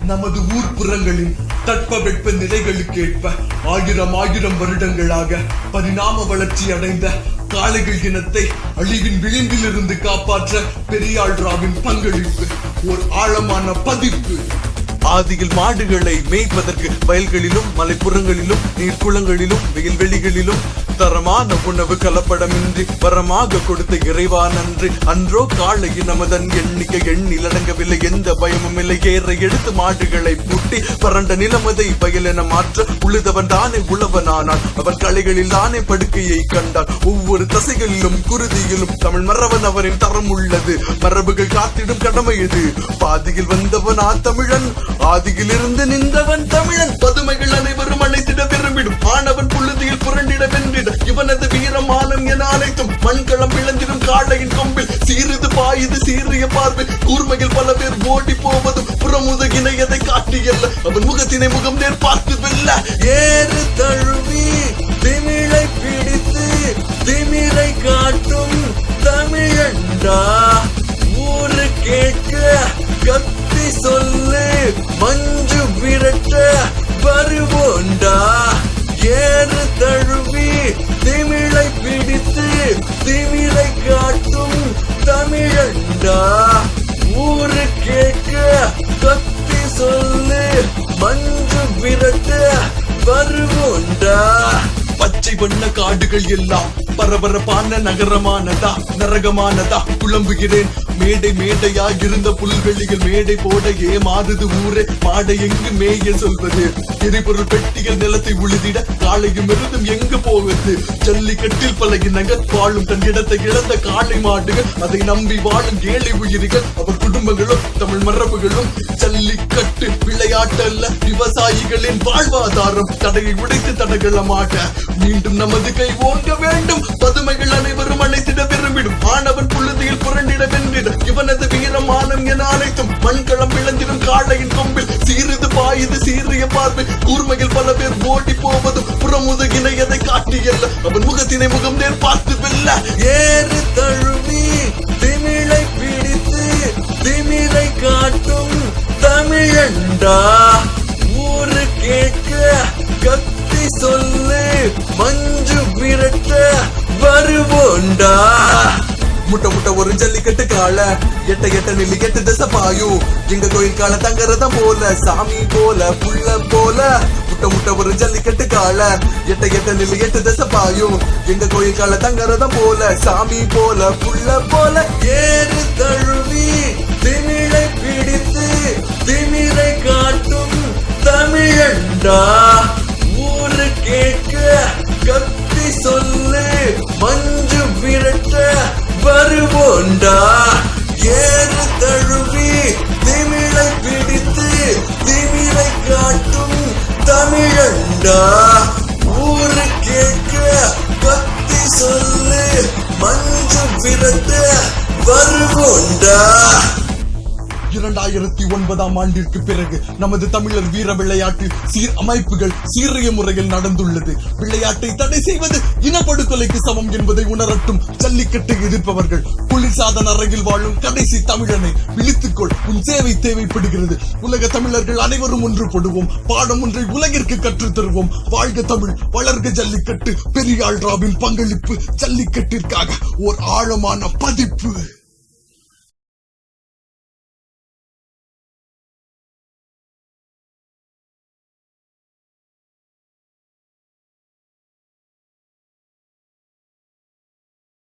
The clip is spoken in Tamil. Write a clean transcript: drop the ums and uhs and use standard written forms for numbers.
நமது ஊர்ப்புறங்களின் தட்பவெட்ப நிலைகளுக்கேற்ப ஆயிரம் வருடங்களாக பரிணாம வளர்ச்சி அடைந்த காளைகள் இனத்தை அழிவின் விளிம்பிலிருந்து காப்பாற்ற பெரியாள் ராவின் பங்களிப்பு ஒரு ஆழமான பதிப்பு. ஆதியில் மாடுகளை மேய்ப்பதற்கு வயல்களிலும் மலைப்புறங்களிலும் நீர்க்குளங்களிலும் வெயில்வெளிகளிலும் தரமான உணவு கலப்படமின்றி வரமாக கொடுத்த இறைவா நன்றி. அன்றோ காளையின் நமதன் எண்ணிக்கை எண்ணிலடங்கவில்லை, எந்த பயமும் இல்லை. ஏற எடுத்து மாடுகளை பூட்டி பரண்ட நிலமதை வயல் என மாற்ற உழுதவன் தானே உழவனானான். அவன் களைகளில் தானே படுக்கையை கண்டான். ஒவ்வொரு தசைகளிலும் குருதியிலும் தமிழ் மரவன் அவரின் தரம் உள்ளது. மரபுகள் காத்திடும் கடமை இது. பாதியில் வந்தவனா தமிழன், ஆதியில் இருந்து நின்றவன் தமிழன். பதுமைகள் அனைவரும் அழைத்திட விரும்பிடும் ஆனவன் புழுதியில் புரண்டிட வென்றிட இவனது வீரமானம் என அனைத்தும் மண்களம் விளந்திடும் காளையின் கொம்பில் சீரிது பாயுது சீரிய பார்வை. கூர்மையில் பல பேர் ஓடி போவதும் புறமுதகினை எதை காட்டியல்ல, அவன் முகத்தினை முகம் நேர் பார்த்து வெல்ல. ஏறு தழுவி திமிழை பிடித்து திமிரை காட்டும் தமிழண்டா, ஊரு கேட்க கத்தி சொல்லு மஞ்சு விரட்ட வருவோண்டா. ஏறு தழுவி திமிழை பிடித்து திமிரை காட்டும் தமிழண்டா, ஊரு கேட்க கத்தி சொல்லு மஞ்சு விரட்ட வருவோண்டா. பச்சை வண்ண காடுகள் எல்லாம் பரபரப்பான நகரமானதா நரகமானதா குழம்புகிறேன். மேடை மேடையா இருந்த புல்வெளிகள் மேடை போட ஏமாறுது ஊரே. மாடை எங்கு மேய சொல்வது, எரிபொருள் பெட்டிகள் நிலத்தை உழுதிட காளையும் எருதும் எங்கு போவது. ஜல்லிக்கட்டில் பல இனங்கள் வாழும் தன் இடத்தை இழந்த காளை மாடுகள், அதை நம்பி வாழும் ஏழை உயிரிகள் அவர் குடும்பங்களும் தமிழ் மரபுகளும். ஜல்லிக்கட்டு விளையாட்டல்ல விவசாயிகளின் வாழ்வாதாரம். தடையை உடைத்து தடகளமாட மீண்டும் நமது கை ஓங்க வேண்டும். பதுமைகள் அனைவரும் அழைத்திட விரும்பிடும் ஆனவன் புழுதியில் புரண்டிட வென்றிட இவனது வீரமானம் என அனைத்தும் மண்களம் விளந்திடும் காளையின் கொம்பில் சீரிது பாயுது சீரிய பார்வை. கூர்மையில் பல பேர் ஓடி போவதும் புறமுதகினை எதை காட்டியல்ல, அவன் முகத்தினை முகம் நேர் பார்த்து வெல்ல. ஏறு தழுவி திமிழை பிடித்து திமிரை காட்டும் தமிழண்டா, ஊரு கேட்க கத்தி சொல்லு மஞ்சு விரட்ட வருவோண்டா. முட்டை முட்டை ஒரு ஜல்லிக்கட்டு கால எட்ட எட்ட நில்லி எட்டு தசை பாயும். எங்க கோயில் கால தங்கறதம் போல சாமி போல புள்ள போல. முட்டை முட்டை ஒரு ஜல்லிக்கட்டு கால எட்ட எட்ட நில்லி எட்டு தசை பாயும். எங்க கோயில் கால தங்கறதம் போல சாமி போல புள்ள போல. ஏறு தழுவி திமிழை பிடித்து திமிரை காட்டும் தமிழண்டா, ஊரு கேட்க கத்தி சொல்லு மஞ்சு விரட்ட வருவோண்டா. ஏறு தழுவி திமிழை பிடித்து திமிரை காட்டும் தமிழண்டா, ஊரு கேட்க கத்தி சொல்லு மஞ்சு விரட்ட வருவோண்டா. 2009ஆம் ஆண்டிற்கு பிறகு நமது தமிழர் வீர விளையாட்டில் சீர் அமைப்புகள் சீரிய முறையில் நடந்துள்ளது. விளையாட்டை தடை செய்வது இனப்படுகொலைக்கு சமம் என்பதை உணரட்டும் ஜல்லிக்கட்டை எதிர்ப்பவர்கள். குளிர்சாதன அறையில் வாழும் கடைசி தமிழனை விழித்துக்கொள், உன் சேவை தேவைப்படுகிறது. உலக தமிழர்கள் அனைவரும் ஒன்றுபடுவோம், பாடம் ஒன்றை உலகிற்கு கற்றுத் தருவோம். வாழ்க தமிழ், வளர்க ஜல்லிக்கட்டு. பெரியாள் ராவின் பங்களிப்பு ஜல்லிக்கட்டிற்காக ஓர் ஆழமான பதிப்பு.